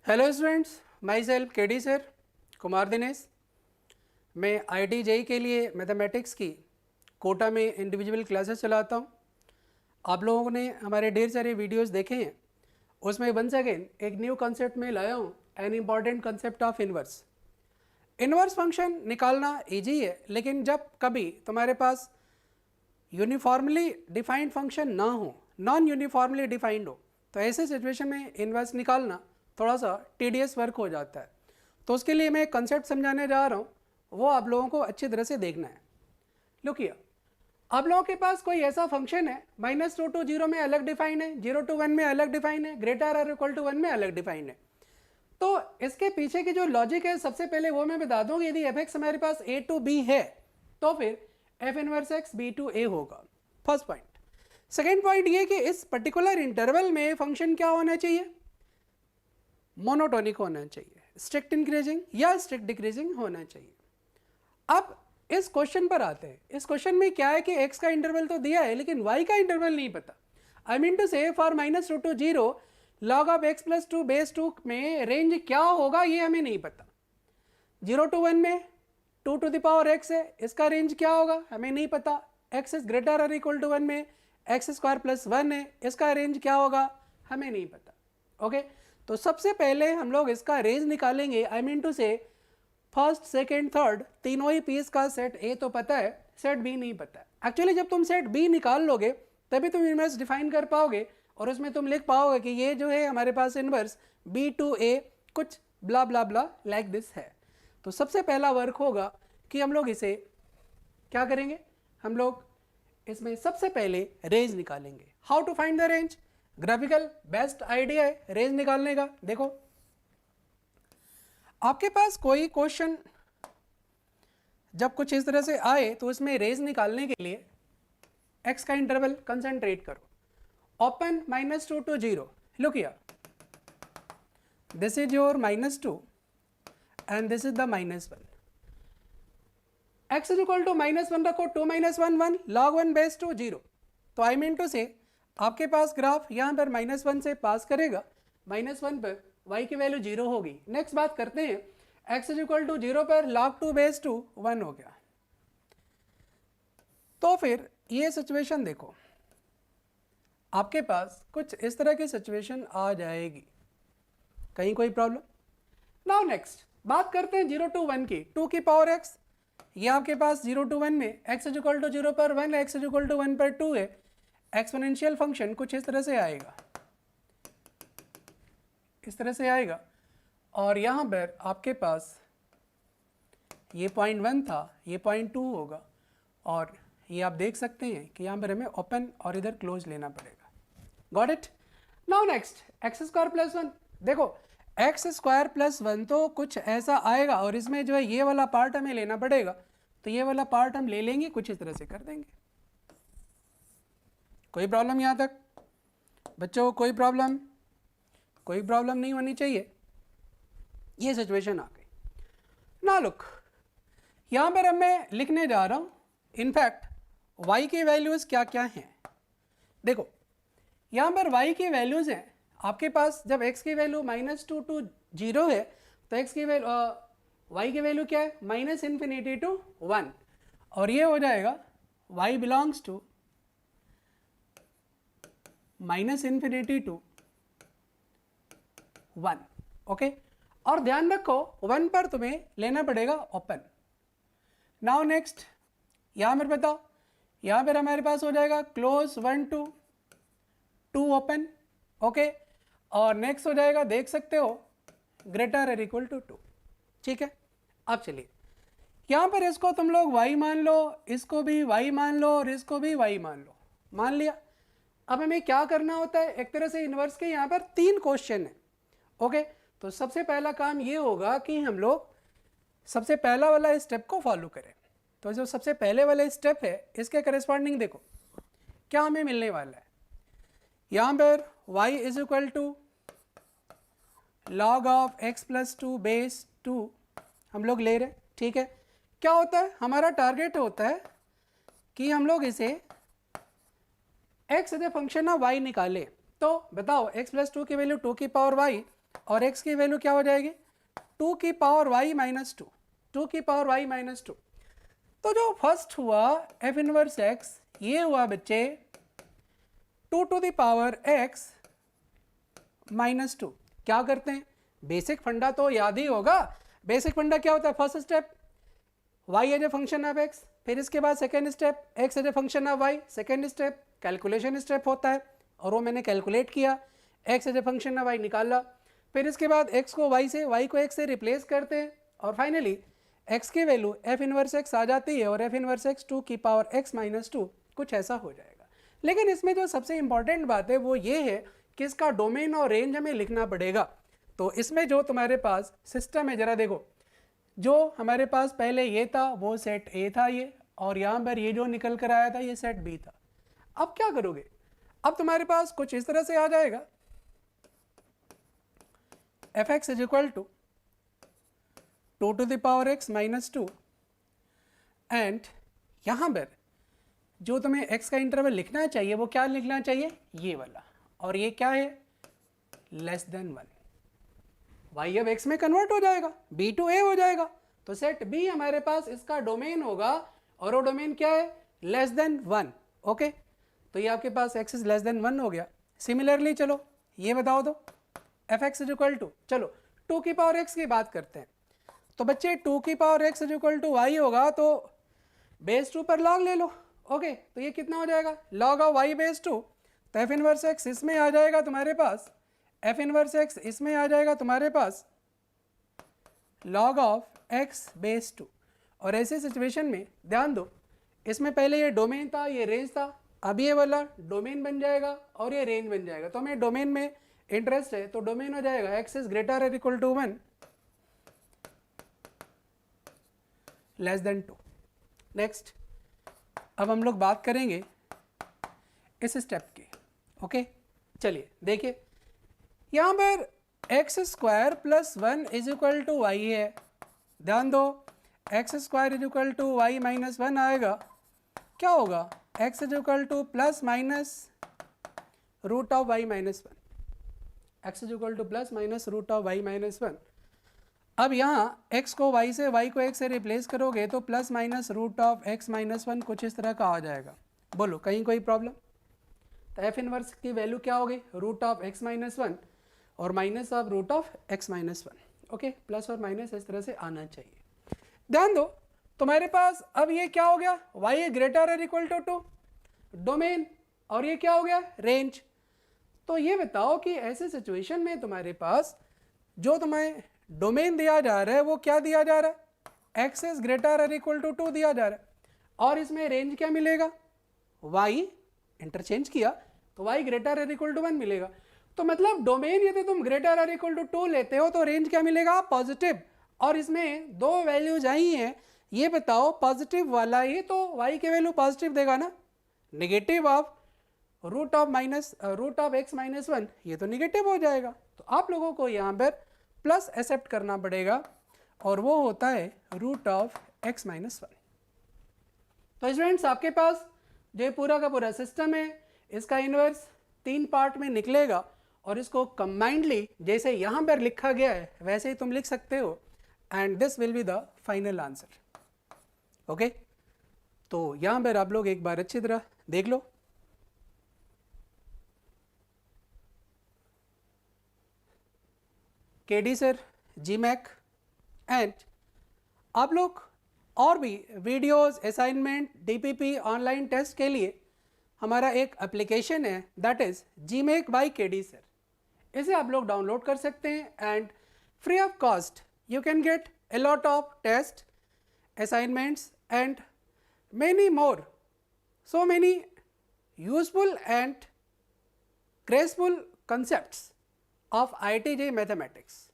Hello students, my self के D sir Kumar Dinesh. मैं IIT JEE के लिए मैथमेटिक्स की कोटा में इंडिविजुअल क्लासेस चलाता हूँ। आप लोगों ने हमारे ढेर सारे वीडियोस देखे हैं, उसमें वंस अगेन एक न्यू कॉन्सेप्ट में लाया हूँ, an important concept of inverse. Inverse function निकालना ईजी है, लेकिन जब कभी तुम्हारे पास यूनिफॉर्मली डिफाइंड फंक्शन ना हो, नॉन यूनिफॉर्मली डिफाइंड हो, तो ऐसे सिचुएशन में इन्वर्स निकालना थोड़ा सा टीडियस वर्क हो जाता है। तो उसके लिए मैं एक कंसेप्ट समझाने जा रहा हूँ, वो आप लोगों को अच्छी तरह से देखना है। लुकिए, आप लोगों के पास कोई ऐसा फंक्शन है -2 to 0 में अलग डिफाइन है, 0 to 1 में अलग डिफाइन है, ग्रेटर और इक्वल टू 1 में अलग डिफाइन है। तो इसके पीछे की जो लॉजिक है, सबसे पहले वो मैं बता दूँ। यदि एफ एक्स हमारे पास A to B है तो फिर F inverse x B to A होगा। First point. सेकेंड पॉइंट ये कि इस पर्टिकुलर इंटरवल में फंक्शन क्या होना चाहिए, मोनोटोनिक होना चाहिए, स्ट्रिक्ट इंक्रीजिंग या स्ट्रिक्ट डिक्रीजिंग होना चाहिए। अब इस क्वेश्चन पर आते हैं। इस क्वेश्चन में क्या है कि x का इंटरवल तो दिया है, लेकिन y का इंटरवल नहीं पता। आई मीन टू से for -2 to 0 log of x + 2 base 2 में रेंज क्या होगा ये हमें नहीं पता। 0 to 1 में 2 to the power x है, इसका रेंज क्या होगा हमें नहीं पता। x इज ग्रेटर और इक्वल टू 1 में x² + 1 है, इसका रेंज क्या होगा हमें नहीं पता। ओके, तो सबसे पहले हम लोग इसका रेंज निकालेंगे। आई मीन टू से फर्स्ट सेकेंड थर्ड तीनों ही पीस का सेट ए तो पता है, सेट बी नहीं पता है। एक्चुअली जब तुम सेट बी निकाल लोगे तभी तुम इन्वर्स डिफाइन कर पाओगे, और उसमें तुम लिख पाओगे कि ये जो है हमारे पास इन्वर्स B to A कुछ ब्ला ब्ला ब्ला लाइक दिस है। तो सबसे पहला वर्क होगा कि हम लोग इसे क्या करेंगे, हम लोग इसमें सबसे पहले रेंज निकालेंगे। How to find the range, graphical best idea है रेंज निकालने का। देखो, आपके पास कोई क्वेश्चन जब कुछ इस तरह से आए तो उसमें रेंज निकालने के लिए x का इंटरवल कंसंट्रेट करो। Open -2 to 0, look here, this is your -2 and this is the -1। x is equal to -1 रखो, 2 - 1 1 log 1 बेस 2 0। तो आई मीन टू से आपके पास ग्राफ यहाँ पर -1 से पास करेगा, -1 पर y की वैल्यू 0 होगी। नेक्स्ट बात करते हैं, x इज इक्वल टू 0 पर log 2 बेस 2 1 हो गया। तो फिर ये सिचुएशन देखो, आपके पास कुछ इस तरह की सिचुएशन आ जाएगी। कहीं कोई प्रॉब्लम? नाउ नेक्स्ट बात करते हैं 0 to 1 की। 2 की पावर x, ये आपके पास 0 to 1 में x इज इक्वल टू 0 पर 1, x इज इक्वल टू 1 पर 2 है। एक्सपोनेंशियल फंक्शन कुछ इस तरह से आएगा, इस तरह से आएगा, और यहाँ पर आपके पास ये 0.1 था, ये 0.2 होगा, और ये आप देख सकते हैं कि यहाँ पर हमें ओपन और इधर क्लोज लेना पड़ेगा। Got it? Now next x² + 1। देखो, x² + 1 तो कुछ ऐसा आएगा, और इसमें जो है ये वाला पार्ट हमें लेना पड़ेगा। तो ये वाला पार्ट हम ले लेंगे, कुछ इस तरह से कर देंगे। कोई प्रॉब्लम यहाँ तक बच्चों? कोई प्रॉब्लम? कोई प्रॉब्लम नहीं होनी चाहिए। ये सिचुएशन आ गई ना। लुक, यहाँ पर अब मैं लिखने जा रहा हूँ इनफैक्ट y की वैल्यूज़ क्या क्या हैं। देखो, यहाँ पर y की वैल्यूज़ हैं आपके पास। जब x की वैल्यू -2 to 0 है तो x की वैल्यू y की वैल्यू क्या है, -∞ to 1, और ये हो जाएगा y belongs to -∞ to 1। Okay, और ध्यान रखो 1 पर तुम्हें लेना पड़ेगा ओपन। नाउ नेक्स्ट यहाँ पर बताओ, यहाँ पर हमारे पास हो जाएगा क्लोज 1 to 2 ओपन। ओके, और नेक्स्ट हो जाएगा, देख सकते हो, ग्रेटर और इक्वल टू 2। ठीक है, अब चलिए यहाँ पर इसको तुम लोग y मान लो, इसको भी y मान लो, और इसको भी y मान लो। मान लिया। अब हमें क्या करना होता है, एक तरह से इन्वर्स के यहाँ पर 3 क्वेश्चन है। ओके, तो सबसे पहला काम ये होगा कि हम लोग सबसे पहला वाला स्टेप को फॉलो करें। तो जो सबसे पहले वाला स्टेप है, इसके करस्पॉन्डिंग देखो क्या हमें मिलने वाला है। यहाँ पर y is equal to log of x + 2 base 2 हम लोग ले रहे। ठीक है, क्या होता है, हमारा टारगेट होता है कि हम लोग इसे x as a function of y निकाले। तो बताओ x + 2 की वैल्यू 2 की पावर y, और x की वैल्यू क्या हो जाएगी 2 की पावर y माइनस 2, 2 की पावर y माइनस 2। तो जो फर्स्ट हुआ f इनवर्स x, ये हुआ बच्चे 2 to the power x minus 2। क्या करते हैं, बेसिक फंडा तो याद ही होगा। बेसिक फंडा क्या होता है, first step y as a function of x, फिर इसके बाद second step x as a function of y, second step calculation step होता है और वो मैंने कैलकुलेट किया, x as a function of y निकाला, फिर इसके बाद x को y से, y को x से रिप्लेस करते हैं और फाइनली x की वैल्यू f इनवर्स x आ जाती है और f इनवर्स x 2 की पावर x माइनस 2 कुछ ऐसा हो जाएगा। लेकिन इसमें जो सबसे इंपॉर्टेंट बात है वो ये है कि इसका डोमेन और रेंज हमें लिखना पड़ेगा। तो इसमें जो तुम्हारे पास सिस्टम है, जरा देखो, जो हमारे पास पहले ये था वो सेट ए था ये, और यहाँ पर ये जो निकल कर आया था ये सेट बी था। अब क्या करोगे, अब तुम्हारे पास कुछ इस तरह से आ जाएगा f x is equal to 2 to the power x minus 2 and यहाँ पर जो तुम्हें x का इंटरवल लिखना चाहिए वो क्या लिखना चाहिए, ये वाला, और ये क्या है लेस देन 1। y अब x में कन्वर्ट हो जाएगा, b टू a हो जाएगा, तो सेट b हमारे पास इसका डोमेन होगा और वो डोमेन क्या है लेस देन 1। ओके, तो ये आपके पास x इज लेस देन 1 हो गया। सिमिलरली चलो ये बताओ दो f x is equal to, चलो 2 की पावर x की बात करते हैं। तो बच्चे 2 की power x is equal to y होगा, तो बेस 2 पर लॉग ले लो। ओके, तो ये कितना हो जाएगा लॉग ऑफ y बेस 2, तो एफ इनवर्स x इसमें आ जाएगा तुम्हारे पास, एफ इनवर्स x इसमें आ जाएगा तुम्हारे पास लॉग ऑफ x बेस 2। और ऐसे सिचुएशन में ध्यान दो, इसमें पहले ये डोमेन था, ये रेंज था, अब ये वाला डोमेन बन जाएगा और ये रेंज बन जाएगा। तो हमें डोमेन में इंटरेस्ट है, तो डोमेन हो जाएगा x इज ग्रेटर और equal to 1 less than 2। Next, अब हम लोग बात करेंगे इस स्टेप की। ओके, चलिए देखिए, यहाँ पर x square plus 1 is equal to y है। ध्यान दो, x square is equal to y minus 1 आएगा, क्या होगा x is equal to plus minus root of y minus 1, x is equal to plus minus root of y minus 1। अब यहाँ x को y से, y को x से replace करोगे तो plus minus root of x minus 1 कुछ इस तरह का आ जाएगा। बोलो कहीं कोई प्रॉब्लम? तो f इनवर्स की वैल्यू क्या होगी रूट ऑफ x माइनस 1 और minus of root of x minus 1। Okay, plus और माइनस इस तरह से आना चाहिए। ध्यान दो, तुम्हारे पास अब ये क्या हो गया y ग्रेटर और इक्वल टू 2 डोमेन, और ये क्या हो गया रेंज। तो ये बताओ कि ऐसे सिचुएशन में तुम्हारे पास जो तुम्हें डोमेन दिया जा रहा है वो क्या दिया जा रहा है x इज ग्रेटर और इक्वल टू 2 दिया जा रहा है, और इसमें रेंज क्या मिलेगा y, इंटरचेंज किया तो y ग्रेटर और इक्वल टू 1 मिलेगा। तो मतलब डोमेन यदि तुम ग्रेटर और इक्वल टू 2 लेते हो तो रेंज क्या मिलेगा पॉजिटिव, और इसमें दो वैल्यूज आई हैं, ये बताओ पॉजिटिव वाला ही तो y की वैल्यू पॉजिटिव देगा ना, negative of root of x minus 1 ये तो नेगेटिव हो जाएगा। तो आप लोगों को यहाँ पर प्लस एक्सेप्ट करना पड़ेगा और वो होता है रूट ऑफ x माइनस 1। तो स्टूडेंट्स आपके पास जो पूरा का पूरा सिस्टम है इसका इन्वर्स 3 पार्ट में निकलेगा और इसको कंबाइंडली जैसे यहाँ पर लिखा गया है वैसे ही तुम लिख सकते हो, and this will be the final answer. Okay, तो यहाँ पर आप लोग एक बार अच्छी तरह देख लो। KD sir, G Mac, and आप लोग और भी videos, assignment, DPP, online test के लिए हमारा एक एप्लीकेशन है that is G make by KD sir. इसे आप लोग डाउनलोड कर सकते हैं and free of cost you can get a lot of tests, assignments and many more, so many useful and graceful concepts of IIT JEE mathematics.